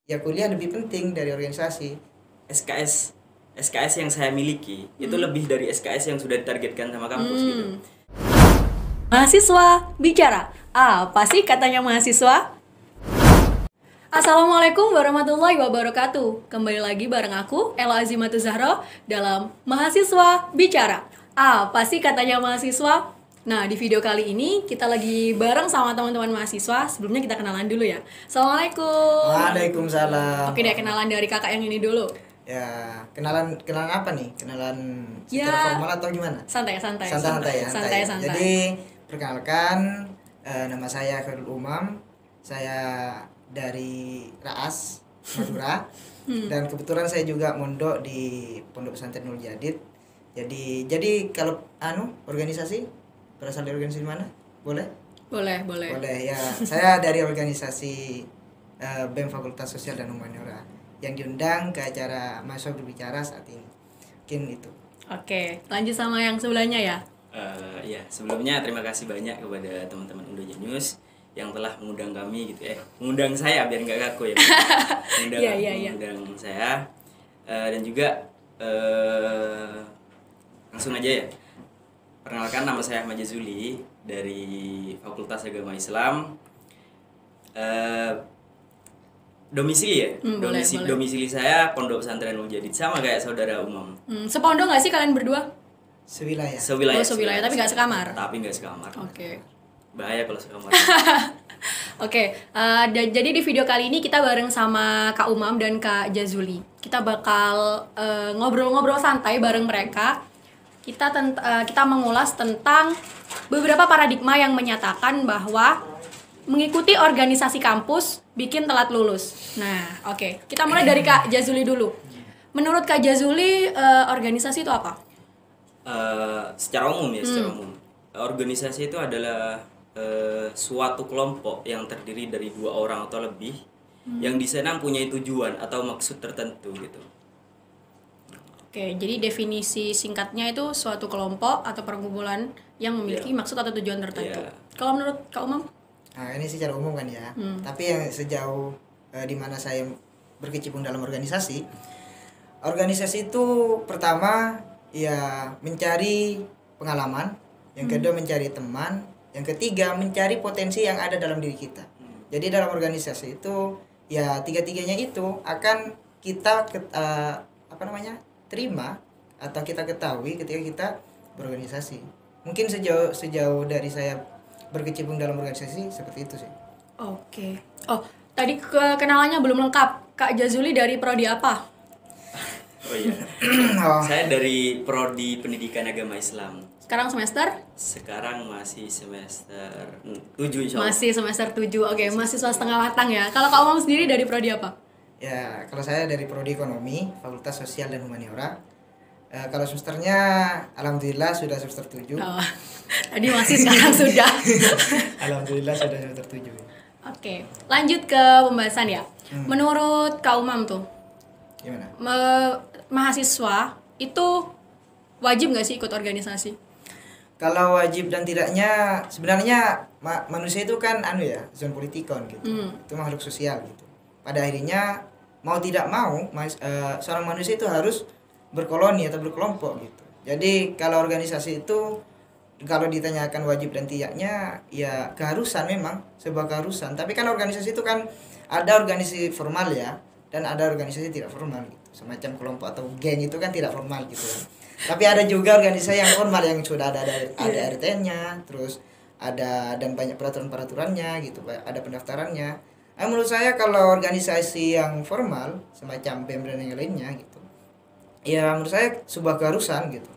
ya kuliah lebih penting dari organisasi. SKS yang saya miliki itu lebih dari SKS yang sudah ditargetkan sama kampus gitu. Mahasiswa bicara. Apa sih katanya mahasiswa? Assalamualaikum warahmatullahi wabarakatuh. Kembali lagi bareng aku, Ella Azimatu Zahra, dalam Mahasiswa Bicara. Apa sih katanya mahasiswa? Nah, di video kali ini kita lagi bareng sama teman-teman mahasiswa. Sebelumnya kita kenalan dulu ya. Assalamualaikum. Waalaikumsalam. Oke deh, kenalan dari kakak yang ini dulu. Ya, kenalan apa nih? Kenalan secara formal atau gimana? Santai. Santai. Jadi, perkenalkan, nama saya Khairul Umam. Saya dari Raas, Madura. Dan kebetulan saya juga mondok di Pondok Pesantren Nurul Jadid. Jadi kalau organisasi, berasal dari organisasi mana? Boleh ya. Saya dari organisasi BEM Fakultas Sosial dan Humaniora yang diundang ke acara mahasiswa berbicara saat ini. Mungkin itu. Oke, lanjut sama yang sebelahnya ya. Ya, sebelumnya terima kasih banyak kepada teman-teman Indonesia News yang telah mengundang kami gitu, mengundang saya biar nggak kaku ya. Mengundang saya dan juga langsung aja ya. Perkenalkan, nama saya Ahmad Jazuli dari Fakultas Agama Islam. Domisili ya? Domisili saya Pondok Pesantren Nurul Jadid, sama kayak saudara Umam. Sepondok nggak sih kalian berdua? Sewilayah. Sewilayah, tapi nggak sekamar. Oke. Bahaya kalau sekamar. Oke, jadi di video kali ini kita bareng sama Kak Umam dan Kak Jazuli. Kita bakal ngobrol-ngobrol santai bareng mereka. Kita mengulas tentang beberapa paradigma yang menyatakan bahwa mengikuti organisasi kampus bikin telat lulus. Nah, oke. Kita mulai dari Kak Jazuli dulu. Menurut Kak Jazuli, organisasi itu apa? Secara umum. Organisasi itu adalah suatu kelompok yang terdiri dari 2 orang atau lebih yang di sana punya tujuan atau maksud tertentu gitu. Oke, jadi definisi singkatnya itu suatu kelompok atau perkumpulan yang memiliki maksud atau tujuan tertentu. Kalau menurut Kak Umam? Nah, ini secara umum kan ya. Tapi yang sejauh di mana saya berkecimpung dalam organisasi itu pertama ya mencari pengalaman, yang kedua mencari teman, yang ketiga mencari potensi yang ada dalam diri kita. Jadi dalam organisasi itu ya tiga-tiganya itu akan kita terima atau kita ketahui ketika kita berorganisasi. Mungkin sejauh dari saya berkecimpung dalam organisasi seperti itu sih. Oke. Oh, tadi kenalannya belum lengkap. Kak Jazuli dari prodi apa? Oh iya. Saya dari prodi Pendidikan Agama Islam. Sekarang semester? Sekarang masih semester 7 insyaallah. Masih semester 7. Oke, mahasiswa setengah matang ya. Kalau Kak Umam sendiri dari prodi apa? Ya, kalau saya dari prodi Ekonomi, Fakultas Sosial dan Humaniora. Kalau semesternya alhamdulillah sudah semester 7. Oh, tadi masih, sekarang sudah. Alhamdulillah sudah semester 7. Oke, lanjut ke pembahasan ya. Menurut Kak Umam tuh, gimana? Mahasiswa itu wajib nggak sih ikut organisasi? Kalau wajib dan tidaknya sebenarnya manusia itu kan zon politikon gitu. Itu makhluk sosial gitu. Pada akhirnya mau tidak mau seorang manusia itu harus berkoloni atau berkelompok gitu. Jadi kalau organisasi itu kalau ditanyakan wajib dan tidaknya ya keharusan, memang sebuah keharusan. Tapi kan organisasi itu kan ada organisasi formal ya dan ada organisasi tidak formal gitu. Semacam kelompok atau geng itu kan tidak formal gitu kan. Tapi ada juga organisasi yang formal yang sudah ada RT-nya, terus ada dan banyak peraturan-peraturannya gitu, ada pendaftarannya. Menurut saya kalau organisasi yang formal semacam BEM dan yang lainnya gitu, ya menurut saya sebuah keharusan gitu.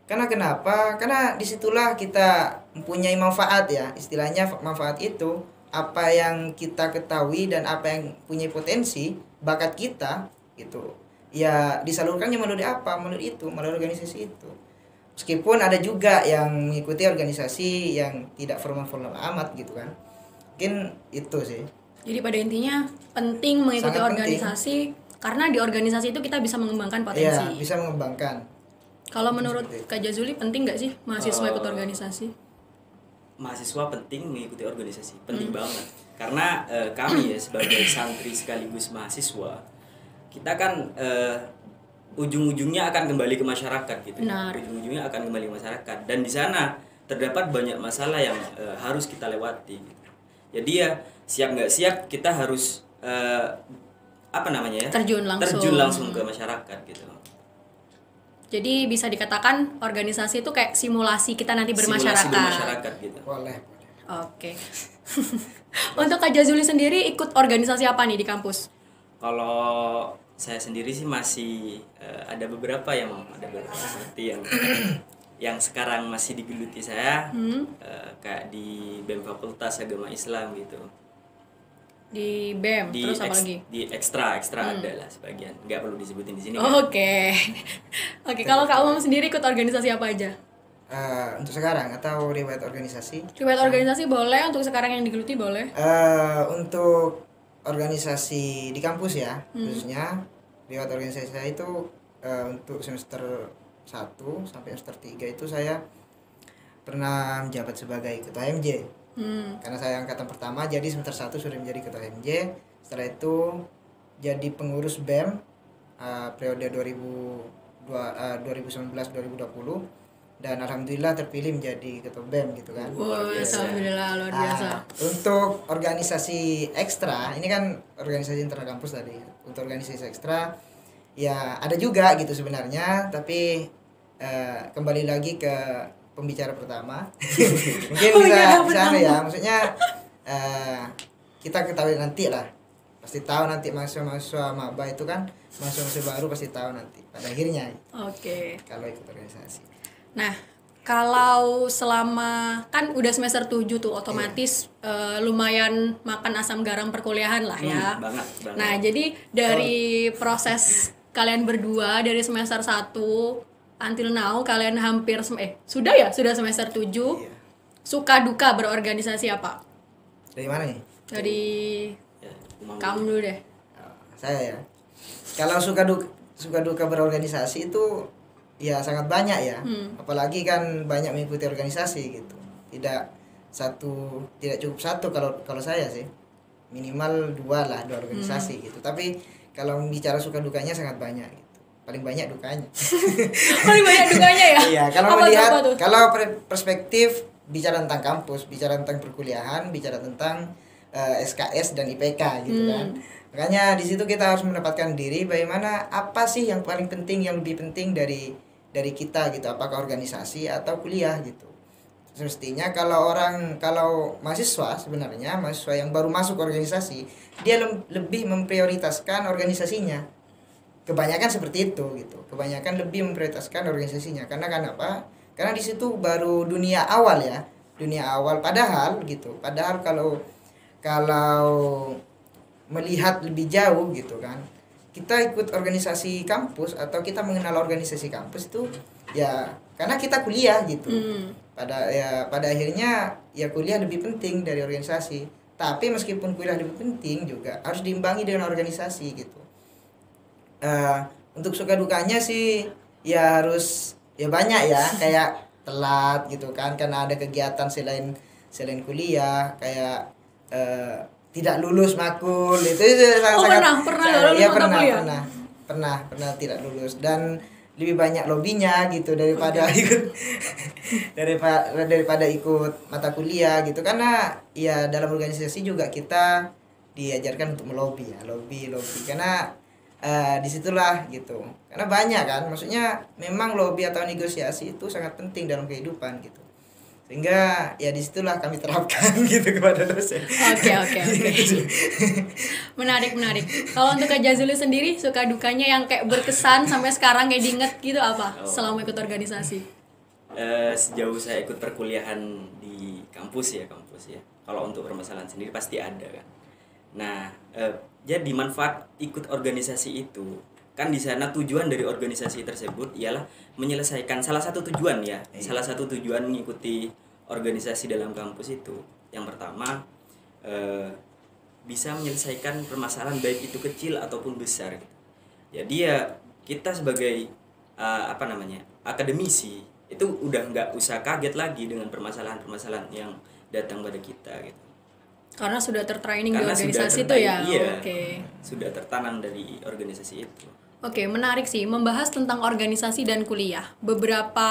Karena kenapa? Karena disitulah kita mempunyai manfaat ya, istilahnya manfaat itu apa yang kita ketahui dan apa yang punya potensi bakat kita gitu. Ya disalurkannya melalui apa? Melalui organisasi itu. Meskipun ada juga yang mengikuti organisasi yang tidak formal-formal amat gitu kan. Mungkin itu sih. Jadi pada intinya penting mengikuti Sangat organisasi penting. Karena di organisasi itu kita bisa mengembangkan potensi. Iya, bisa mengembangkan. Kalau menurut Kak Jazuli penting nggak sih mahasiswa ikut organisasi? Mahasiswa penting mengikuti organisasi, penting banget. Karena kami ya sebagai santri sekaligus mahasiswa, kita kan ujung-ujungnya akan kembali ke masyarakat gitu. Benar. Ujung-ujungnya akan kembali ke masyarakat, dan di sana terdapat banyak masalah yang harus kita lewati gitu. Jadi ya siap nggak siap kita harus terjun langsung ke masyarakat gitu. Jadi bisa dikatakan organisasi itu kayak simulasi kita nanti bermasyarakat. Simulasi bermasyarakat gitu. Boleh. Oke. Untuk Kak Jazuli sendiri ikut organisasi apa nih di kampus? Kalau saya sendiri sih masih ada beberapa seperti yang sekarang masih digeluti saya, kayak di BEM Fakultas Agama Islam gitu. Di BEM, terus apa lagi? Di ekstra ada lah sebagian, nggak perlu disebutin di sini. Oke. Kalau Kak Umam sendiri ikut organisasi apa aja? Untuk sekarang atau riwayat organisasi? Riwayat organisasi boleh, untuk sekarang yang digeluti boleh. Untuk organisasi di kampus ya, khususnya riwayat organisasi saya itu untuk semester 1 sampai semester 3 itu saya pernah menjabat sebagai ketua HMJ. Karena saya angkatan pertama, jadi semester 1 sudah menjadi ketua HMJ. Setelah itu jadi pengurus BEM periode 2019-2020, dan alhamdulillah terpilih menjadi ketua BEM gitu kan. Alhamdulillah, luar biasa. Untuk organisasi ekstra, ini kan organisasi internal kampus tadi. Untuk organisasi ekstra ya ada juga gitu sebenarnya, tapi kembali lagi ke pembicara pertama. Mungkin bisa ya, maksudnya kita ketahui nanti lah. Pasti tahu nanti mahasiswa maba itu kan, mahasiswa baru pasti tahu nanti pada akhirnya. Oke. Kalau ikut organisasi. Nah, kalau selama kan udah semester 7 tuh otomatis lumayan makan asam garam perkuliahan lah ya. Banget. Nah, jadi dari proses kalian berdua dari semester 1 until now kalian hampir sudah semester 7. Iya. Suka duka berorganisasi apa? Dari mana nih? Dari kamu dulu deh. Saya ya. Kalau suka duka berorganisasi itu ya sangat banyak ya. Apalagi kan banyak mengikuti organisasi gitu. Tidak cukup satu kalau saya sih. Minimal 2 organisasi gitu. Tapi kalau bicara suka dukanya sangat banyak gitu. Paling banyak dukanya. Paling banyak dukanya ya? Iya, kalau perspektif bicara tentang kampus, bicara tentang perkuliahan, bicara tentang SKS dan IPK gitu kan. Makanya di situ kita harus mendapatkan diri bagaimana apa sih yang paling penting, yang lebih penting dari kita gitu, apakah organisasi atau kuliah gitu. Semestinya kalau mahasiswa yang baru masuk organisasi, dia lebih memprioritaskan organisasinya. Kebanyakan seperti itu gitu. Kebanyakan lebih memprioritaskan organisasinya. Karena kenapa? Karena di situ baru dunia awal ya. Dunia awal padahal kalau melihat lebih jauh gitu kan. Kita ikut organisasi kampus atau kita mengenal organisasi kampus itu ya karena kita kuliah gitu. Pada akhirnya ya kuliah lebih penting dari organisasi. Tapi meskipun kuliah lebih penting juga harus diimbangi dengan organisasi gitu. Untuk suka dukanya sih ya harus ya banyak ya, kayak telat gitu kan karena ada kegiatan selain kuliah, kayak tidak lulus makul itu sangat pernah tidak lulus, dan lebih banyak lobbynya gitu daripada ikut mata kuliah gitu, karena ya dalam organisasi juga kita diajarkan untuk lobby karena disitulah gitu, karena banyak kan, maksudnya memang lobby atau negosiasi itu sangat penting dalam kehidupan gitu. Sehingga ya disitulah kami terapkan gitu kepada dosen. Oke. Menarik. Kalau untuk Kak Jazuli sendiri, suka dukanya yang kayak berkesan sampai sekarang kayak diinget gitu apa selama ikut organisasi? Sejauh saya ikut perkuliahan di kampus ya. Kalau untuk permasalahan sendiri pasti ada kan. Nah, jadi manfaat ikut organisasi itu kan di sana tujuan dari organisasi tersebut ialah menyelesaikan salah satu tujuan mengikuti organisasi dalam kampus itu. Yang pertama bisa menyelesaikan permasalahan baik itu kecil ataupun besar gitu. Jadi ya kita sebagai akademisi itu udah nggak usah kaget lagi dengan permasalahan yang datang pada kita gitu. Karena sudah tertraining di Karena organisasi itu sudah ya. iya, Oke. sudah tertanam dari organisasi itu. Oke, menarik sih membahas tentang organisasi dan kuliah. Beberapa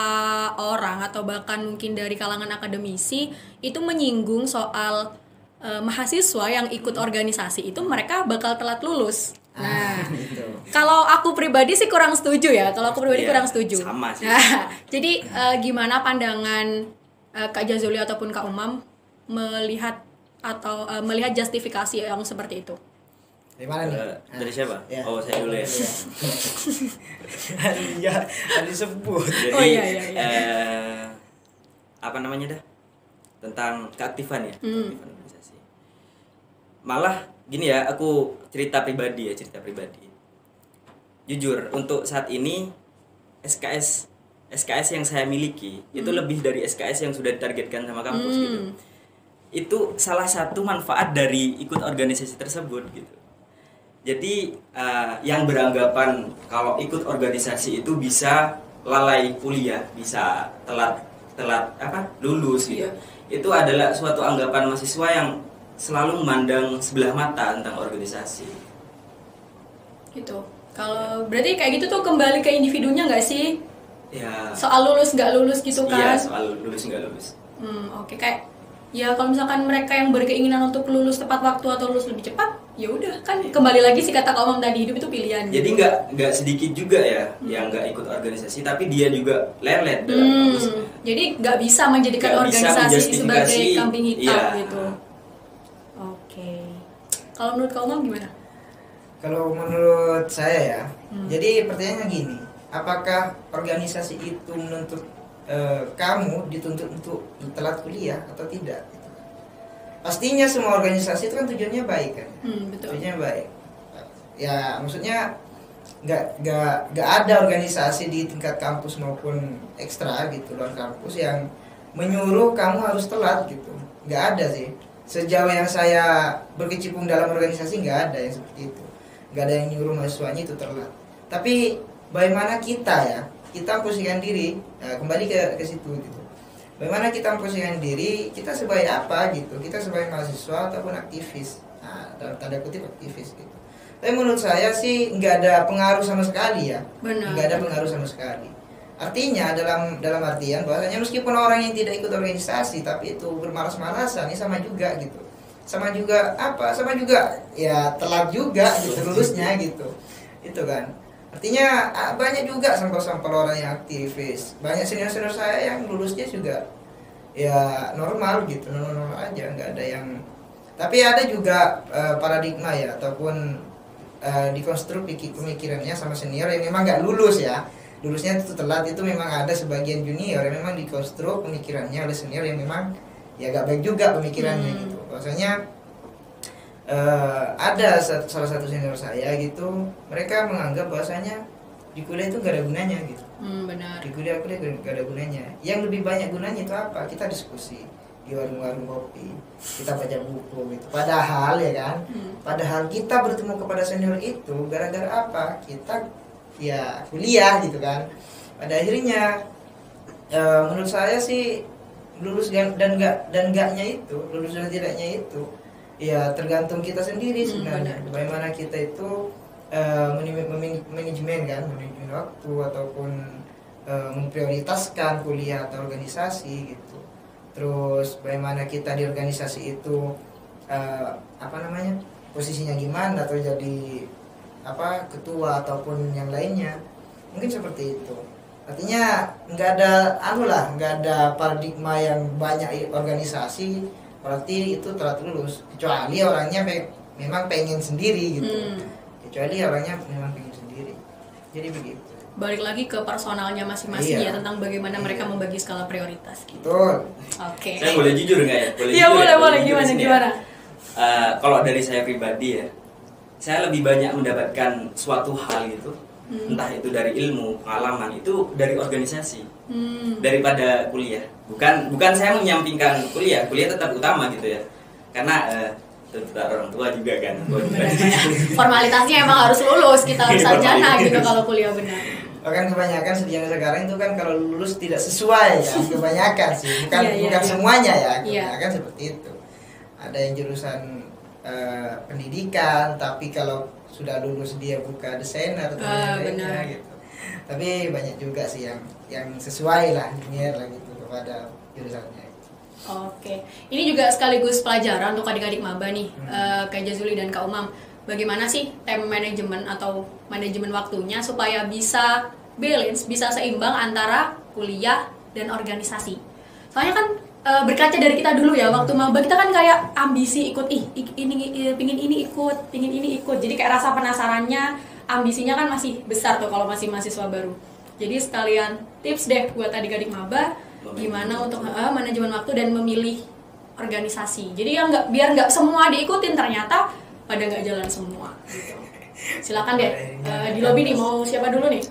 orang atau bahkan mungkin dari kalangan akademisi itu menyinggung soal mahasiswa yang ikut organisasi itu mereka bakal telat lulus. Nah, gitu. kalau aku pribadi sih kurang setuju ya. Kalau aku pribadi Iya, kurang setuju. sama sih. Nah, jadi gimana pandangan Kak Jazuli ataupun Kak Umam melihat atau melihat justifikasi yang seperti itu? Dari mana nih? Dari siapa? Ya. Oh, saya dulu ya. Iya, tadi disebut. Jadi Oh, iya. apa namanya dah? Tentang keaktifan ya, keaktifan organisasi. Malah gini ya, aku cerita pribadi. Jujur, untuk saat ini SKS yang saya miliki itu lebih dari SKS yang sudah ditargetkan sama kampus gitu. Itu salah satu manfaat dari ikut organisasi tersebut gitu. Jadi yang beranggapan kalau ikut organisasi itu bisa lalai kuliah, bisa telat lulus gitu. Itu adalah suatu anggapan mahasiswa yang selalu memandang sebelah mata tentang organisasi. Gitu. Kalau berarti kayak gitu tuh kembali ke individunya nggak sih? Ya. Soal lulus nggak lulus gitu kan? Iya, soal lulus nggak lulus. Oke, kayak ya kalau misalkan mereka yang berkeinginan untuk lulus tepat waktu atau lulus lebih cepat, ya udah kan kembali lagi sih kata Kak Umam tadi, hidup itu pilihan. Jadi gitu. nggak sedikit juga ya yang nggak ikut organisasi, tapi dia juga lelet dalam kampusnya. Jadi nggak bisa menjadikan Nggak bisa organisasi sebagai menjustifikasi, kambing hitam iya. gitu. Oke. Kalau menurut Kak Umam gimana? Kalau menurut saya ya, jadi pertanyaannya gini, apakah organisasi itu menuntut kamu dituntut untuk telat kuliah atau tidak? Pastinya semua organisasi itu kan tujuannya baik kan, Betul. tujuannya baik. Ya maksudnya nggak ada organisasi di tingkat kampus maupun ekstra gitu luar kampus yang menyuruh kamu harus telat gitu, nggak ada sih. Sejauh yang saya berkecimpung dalam organisasi nggak ada yang seperti itu, nggak ada yang nyuruh mahasiswanya itu telat. Tapi bagaimana kita posisikan diri, kembali ke situ gitu. Bagaimana kita memposisikan diri, kita sebagai apa gitu, kita sebagai mahasiswa ataupun aktivis, dalam tanda kutip aktivis gitu. Tapi menurut saya sih nggak ada pengaruh sama sekali ya, nggak ada pengaruh sama sekali. Artinya dalam artian bahwasanya meskipun orang yang tidak ikut organisasi tapi itu bermalas-malasan, ini sama juga gitu, sama juga ya telat juga gitu lulusnya gitu, itu kan. Artinya banyak juga sampel-sampel orang yang aktivis. Banyak senior-senior saya yang lulusnya juga ya normal gitu, normal aja, nggak ada yang. Tapi ada juga paradigma ya ataupun dikonstruk pemikirannya sama senior yang memang nggak lulus ya. Lulusnya itu telat, itu memang ada sebagian junior yang memang dikonstruk pemikirannya oleh senior yang memang ya nggak baik juga pemikirannya gitu. Maksudnya ada salah satu senior saya gitu, mereka menganggap bahwasanya di kuliah itu gak ada gunanya gitu. Benar. Di kuliah gak ada gunanya. Yang lebih banyak gunanya itu apa? Kita diskusi di warung-warung kopi, kita baca buku gitu. Padahal ya kan, padahal kita bertemu kepada senior itu gara-gara apa? Kita ya kuliah gitu kan. Pada akhirnya menurut saya sih lulus dan enggaknya itu, lulus dan tidaknya itu ya tergantung kita sendiri sebenarnya. Bagaimana kita itu manajemen waktu ataupun memprioritaskan kuliah atau organisasi gitu. Terus bagaimana kita di organisasi itu posisinya gimana, atau jadi ketua ataupun yang lainnya, mungkin seperti itu. Artinya nggak ada paradigma yang banyak organisasi berarti itu telat lulus, kecuali orangnya memang pengen sendiri gitu. Kecuali orangnya memang pengen sendiri. Jadi begitu. Balik lagi ke personalnya masing-masing ya, tentang bagaimana mereka membagi skala prioritas gitu. Betul. Oke. Saya boleh jujur nggak ya? Iya boleh. Gimana? Kalau dari saya pribadi ya, saya lebih banyak mendapatkan suatu hal gitu, entah itu dari ilmu, pengalaman, itu dari organisasi daripada kuliah. Bukan saya menyampingkan kuliah tetap utama gitu ya, karena tuntutan orang tua juga kan. Formalitasnya emang harus lulus, kita harus sarjana gitu kalau kuliah benar. Bahkan kebanyakan sejarah sekarang itu kan kalau lulus tidak sesuai ya, kebanyakan sih, bukan semuanya ya, kebanyakan seperti itu. ada yang jurusan pendidikan, tapi kalau sudah lulus dia buka desainer atau lainnya gitu. Tapi banyak juga sih yang sesuai lah linear lah gitu kepada jurusannya. Oke, ini juga sekaligus pelajaran untuk adik-adik maba nih, Kak Jazuli dan Kak Umam. Bagaimana sih time management atau manajemen waktunya supaya bisa balance, bisa seimbang antara kuliah dan organisasi. Soalnya kan berkaca dari kita dulu ya, waktu maba kita kan kayak ambisi ikut pingin ini ikut. Jadi kayak rasa penasarannya, ambisinya kan masih besar tuh kalau masih mahasiswa baru. Jadi sekalian tips deh buat adik-adik maba gimana untuk manajemen waktu dan memilih organisasi. Jadi biar nggak semua diikutin, ternyata pada nggak jalan semua. Gitu. Silakan deh di lobby nih, mau siapa dulu nih?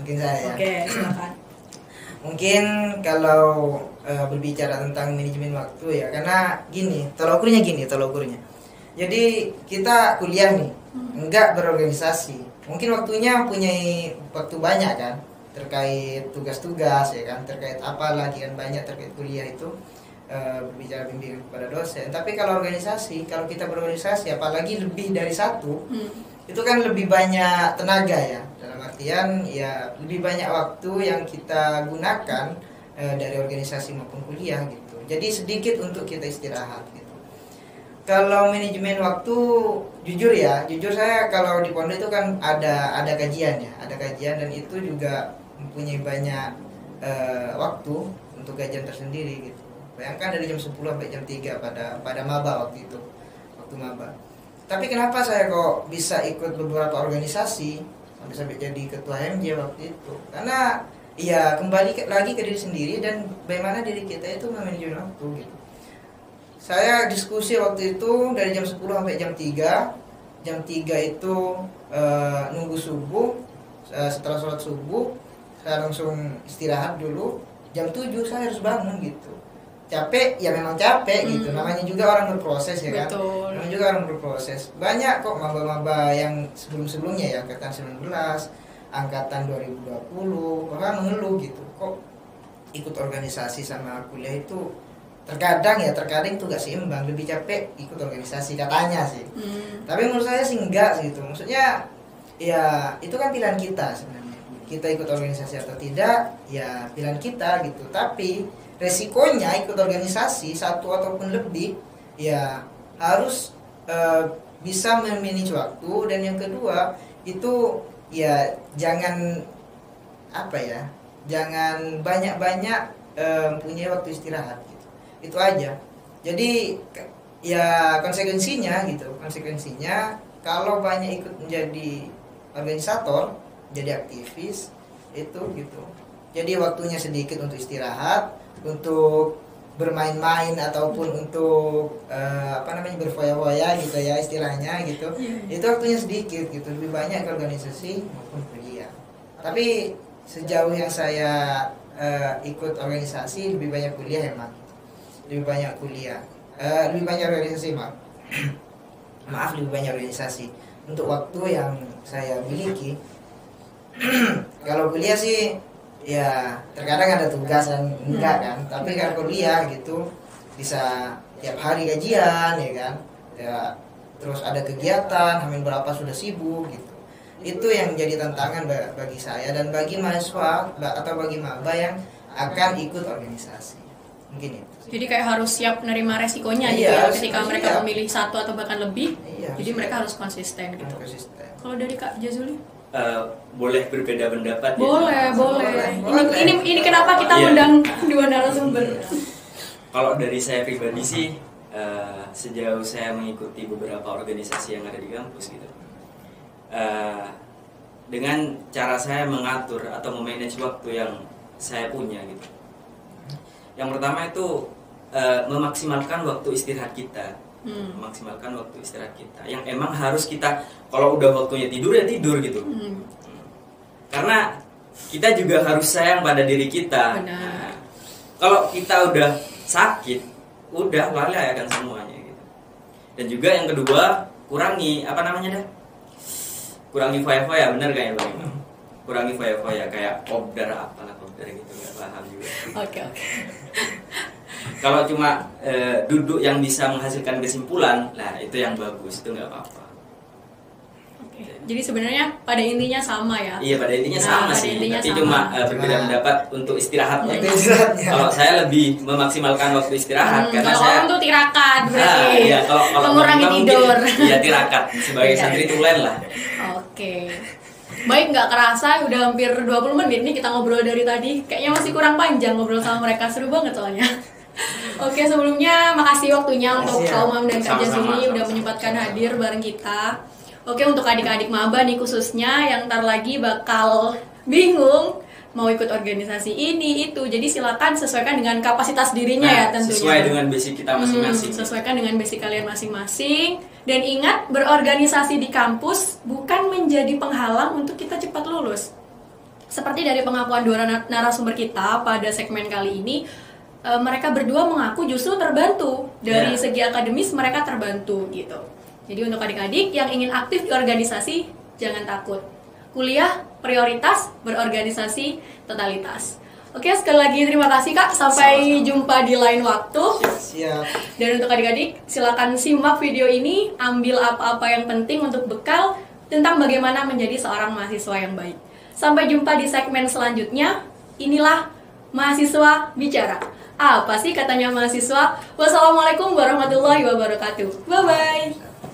Mungkin saya. Oke, silakan. Mungkin kalau berbicara tentang manajemen waktu ya, karena gini, tolak ukurnya. Jadi kita kuliah nih, enggak berorganisasi. Mungkin waktunya punya waktu banyak kan, terkait tugas-tugas ya kan, terkait apa lagi kan, banyak terkait kuliah itu berbicara bimbingan kepada dosen. Tapi kalau organisasi, kalau kita berorganisasi apalagi lebih dari satu, itu kan lebih banyak tenaga ya, dalam artian ya lebih banyak waktu yang kita gunakan dari organisasi maupun kuliah gitu. Jadi sedikit untuk kita istirahat gitu. Kalau manajemen waktu, jujur saya kalau di pondok itu kan ada kajian ya, ada kajian dan itu juga mempunyai banyak waktu untuk kajian tersendiri gitu. Bayangkan dari jam 10 sampai jam 3 pada maba waktu itu, waktu maba. Tapi kenapa saya kok bisa ikut beberapa organisasi sampai jadi ketua MJ waktu itu? Karena ya kembali lagi ke diri sendiri dan bagaimana diri kita itu memanajemen waktu gitu. Saya diskusi waktu itu dari jam 10 sampai jam 3. Jam 3 itu nunggu subuh. Setelah sholat subuh saya langsung istirahat dulu. Jam 7 saya harus bangun gitu. Capek ya memang capek gitu, namanya juga orang berproses ya kan. Betul. Namanya juga orang berproses. Banyak kok maba-maba yang sebelum-sebelumnya ya, angkatan 19, angkatan 2020 orang mengeluh gitu, kok ikut organisasi sama kuliah itu terkadang itu gak seimbang, lebih capek ikut organisasi katanya sih. Tapi menurut saya sih enggak gitu. Maksudnya ya itu kan pilihan kita sebenarnya. Kita ikut organisasi atau tidak ya pilihan kita gitu. Tapi resikonya ikut organisasi satu ataupun lebih ya harus bisa memanage waktu, dan yang kedua itu ya jangan banyak-banyak punya waktu istirahat gitu. Itu aja. Jadi ya konsekuensinya kalau banyak ikut menjadi organisator, jadi aktivis itu gitu. Jadi waktunya sedikit untuk istirahat, untuk bermain-main ataupun untuk berfoya-foya gitu ya istilahnya gitu. Itu waktunya sedikit gitu, lebih banyak ke organisasi maupun kuliah. Tapi sejauh yang saya ikut organisasi lebih banyak kuliah emang. Lebih banyak organisasi lebih banyak organisasi untuk waktu yang saya miliki. Kalau kuliah sih ya terkadang ada tugas dan enggak kan, tapi kalau kuliah gitu bisa tiap hari kajian ya kan ya, terus ada kegiatan hamil berapa sudah sibuk gitu. Itu yang jadi tantangan bagi saya dan bagi mahasiswa atau bagi maba yang akan ikut organisasi. Mungkin itu. Jadi kayak harus siap menerima resikonya gitu ya ketika mereka memilih satu atau bahkan lebih. Jadi mereka harus konsisten gitu. Kalau dari Kak Jazuli? Boleh berbeda pendapat boleh. Ini kenapa kita undang dua narasumber? Kalau dari saya pribadi sih sejauh saya mengikuti beberapa organisasi yang ada di kampus gitu, dengan cara saya mengatur atau memanage waktu yang saya punya gitu. Yang pertama itu memaksimalkan waktu istirahat kita. Memaksimalkan waktu istirahat kita yang emang harus kita, kalau udah waktunya tidur ya tidur gitu. Karena kita juga harus sayang pada diri kita. Nah, kalau kita udah sakit udah lalai akan semuanya gitu. Dan juga yang kedua, kurangi kurangi foya-foya, bener kayak Bang? Kurangi foya-foya kayak kopdar gitu, nggak paham juga. Oke. Kalau cuma duduk yang bisa menghasilkan kesimpulan, nah itu yang bagus, itu nggak apa-apa. Jadi sebenarnya pada intinya sama ya. Iya, pada intinya sama pada sih. intinya Tapi sama. cuma berbeda pendapat untuk istirahatnya. Istirahatnya. Kalau saya lebih memaksimalkan waktu istirahat karena kalau saya orang tuh tirakat berarti. iya, kalau mengurangi mungkin, tidur. Iya, tirakat sebagai santri tulen lah. Oke. Baik, nggak kerasa udah hampir 20 menit nih kita ngobrol dari tadi. Kayaknya masih kurang panjang ngobrol sama mereka, seru banget soalnya. Oke, sebelumnya makasih waktunya untuk Kak Umam dan Kak Sama-sama, Jazuli udah sama-sama. menyempatkan hadir bareng kita. Oke, untuk adik-adik maba nih khususnya yang ntar lagi bakal bingung mau ikut organisasi ini itu, jadi silakan sesuaikan dengan kapasitas dirinya ya tentunya. Sesuai dengan basic kita masing-masing. Sesuaikan dengan basic kalian masing-masing. Dan ingat, berorganisasi di kampus bukan menjadi penghalang untuk kita cepat lulus. Seperti dari pengakuan dua narasumber kita pada segmen kali ini, mereka berdua mengaku justru terbantu dari segi akademis, mereka terbantu gitu. Jadi untuk adik-adik yang ingin aktif di organisasi, jangan takut. Kuliah prioritas, berorganisasi totalitas. Oke, sekali lagi terima kasih Kak. Sampai jumpa di lain waktu. Siap. Dan untuk adik-adik, silakan simak video ini, ambil apa-apa yang penting untuk bekal tentang bagaimana menjadi seorang mahasiswa yang baik. Sampai jumpa di segmen selanjutnya. Inilah Mahasiswa Bicara. Apa sih katanya mahasiswa? Wassalamualaikum warahmatullahi wabarakatuh. Bye-bye.